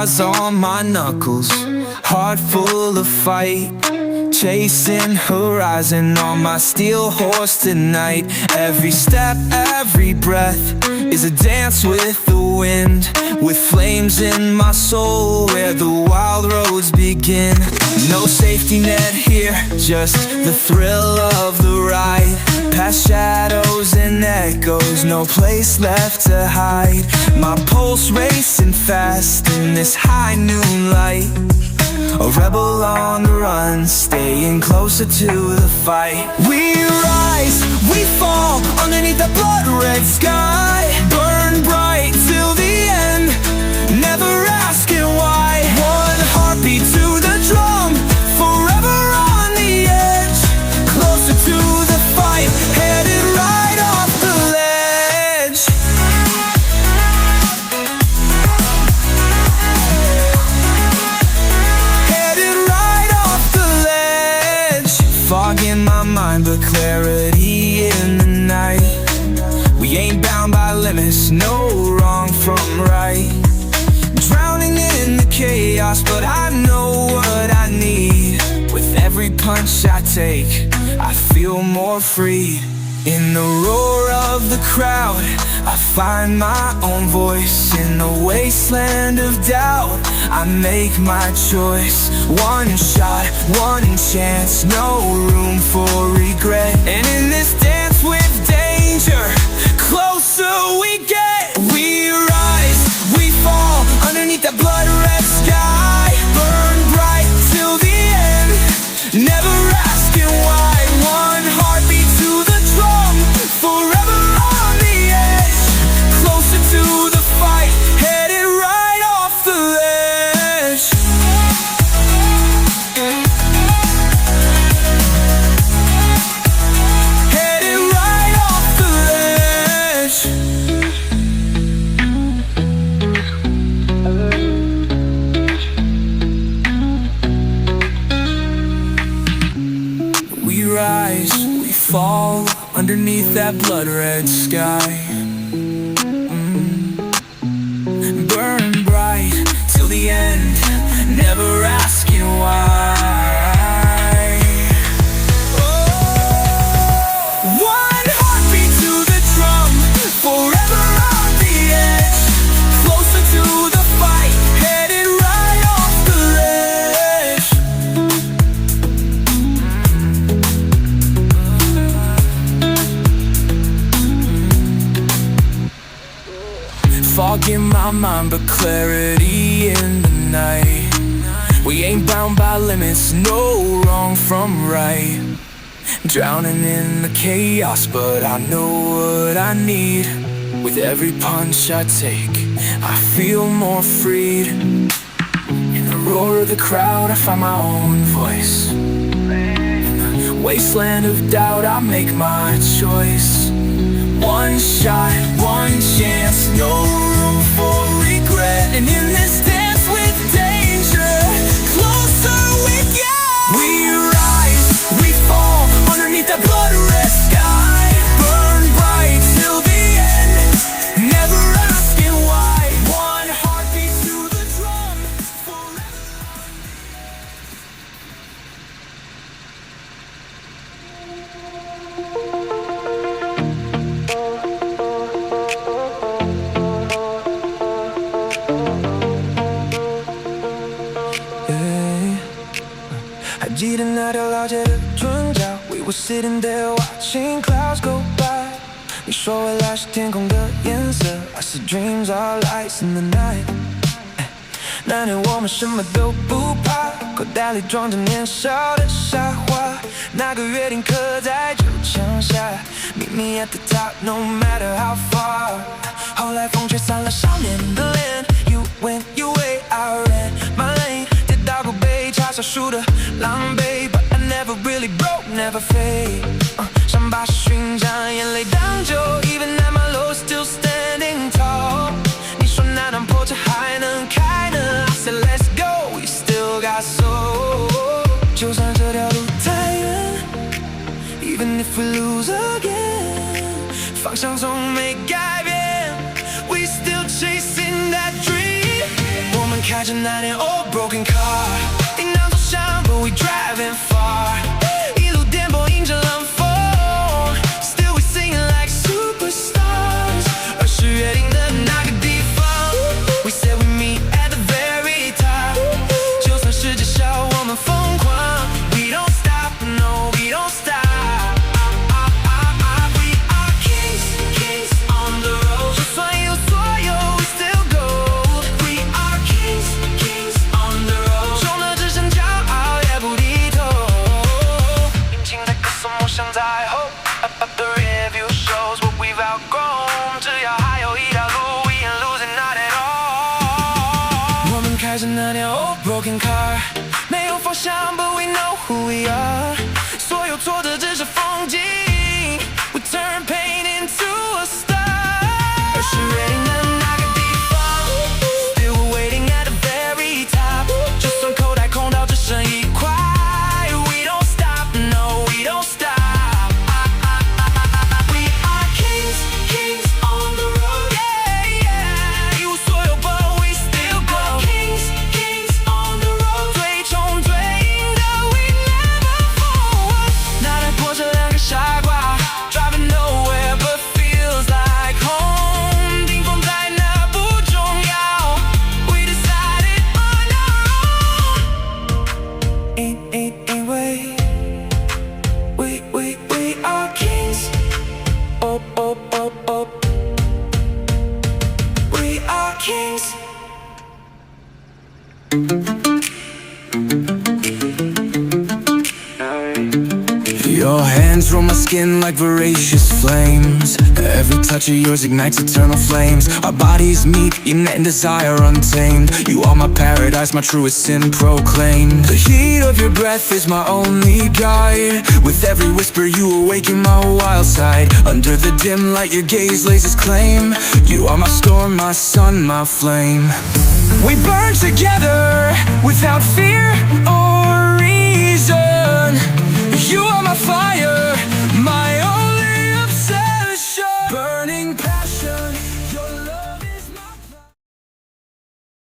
scars on my knuckles, heart full of fight, chasing horizon on my steel horse tonight. Every step, every breath is a dance with the wind, with flames in my soul where the wild roads begin. No safety net here, just the thrill of the ride. Past shadows and echoes, no place left to hide. My pulse racing fast in this high noon light, a rebel on the run, staying closer to the fight. We rise, we fall, underneath the blood-red sky. Burn bright till the end, never asking why. One heartbeat to the drum, forever on the edge. Closer to the fight, headed right off the ledge. Fog in my mind, but clarity in the night. We ain't bound by limits, no wrong from right. Drowning in the chaos, but I know what I need. With every punch I take, I feel more free. In the roar of the crowd, I find my own voice. In the wasteland of doubt, I make my choice. One shot, one chance, no room for regret. And in this dance with danger, closer we get. We rise, we fall, underneath that blood-red sky. Burn bright till the end, never asking why. One heartbeat to the drum, forever on the edge. Closer to the fight, headed right off the ledge. Headed right off the ledge. We rise, we fall, underneath that blood-red sky. Burn bright till the end, never asking why. One heartbeat to the drum, forever on the edge. Closer to the fight, headed right off the ledge. Fog in my mind, but clarity in the night. We ain't bound by limits, no wrong from right. Drowning in the chaos, but I know what I need. With every punch I take, I feel more freed. In the roar of the crowd, I find my own voice. In the wasteland of doubt, I make my choice. One shot, one chance, no room for regret. And in this dance with danger, closer we get. We rise, we fall, underneath that blood-red sky. Burn bright till the end, never asking why. One heartbeat to the drum, forever. We were sitting there watching clouds go by. 你说未来是天空的颜色 I see dreams are lights in the night。 那年我们什么都不怕，口袋里装着年少的傻话。那个约定刻在旧墙下， Meet me at the top no matter how far。 后来风吹散了少年的脸， You went your way I ran my lane。 跌倒过被嘲笑输的狼狈， But I never really broke never fade。 伤疤是勋章，眼泪当酒 Even at my low still standing tall。 你说那辆破车还能开呢， I said let's go we still got soul。 就算这条路太远， Even if we lose again， 方向从没改变， We still chasing that dream。 我们开着那辆 old broken car， 音量多响 but we driving far， 一路颠簸迎着冷风 ，Still we singing like superstars。而是约定的那个地方 ，We said we meet at the very top。就算世界笑我们疯狂 ，We don't stop, no we don't stop。We are kings, kings on the road。就算一无所有 ，We still gold。We are kings, kings on the road。穷的只剩骄傲，也不低头。引擎在歌颂，梦想在后。The review shows what we've outgrown。只要还有一条路 ，We ain't losing not at all。我们开着那辆 old broken car， 没有方向 ，But we know who we are。所有错的只是风景。We turn pain into a star。而是约定的那个地方 ，Still we're waiting at the very top。就算口袋空到只剩一块 ，We don't stop, no we don't stop。We are kings, kings on the road。Yeah, yeah。一无所有 ，But we still go。Kings, kings on the road。最冲最硬的 ，We never forward。那台破车两个傻瓜 ，Driving nowhere but feels like home。顶峰在哪不重要 ，We decided on our own。因为 we are kings。Oh oh oh oh。We are kings。Your hands roll my skin like voracious flames. Every touch of yours ignites eternal flames. Our bodies meet, unite in desire untamed. You are my paradise, my truest sin proclaimed. The heat of your breath is my only guide. With every whisper you awaken my wild side. Under the dim light your gaze lays its claim. You are my storm, my sun, my flame. We burn together without fear or reason.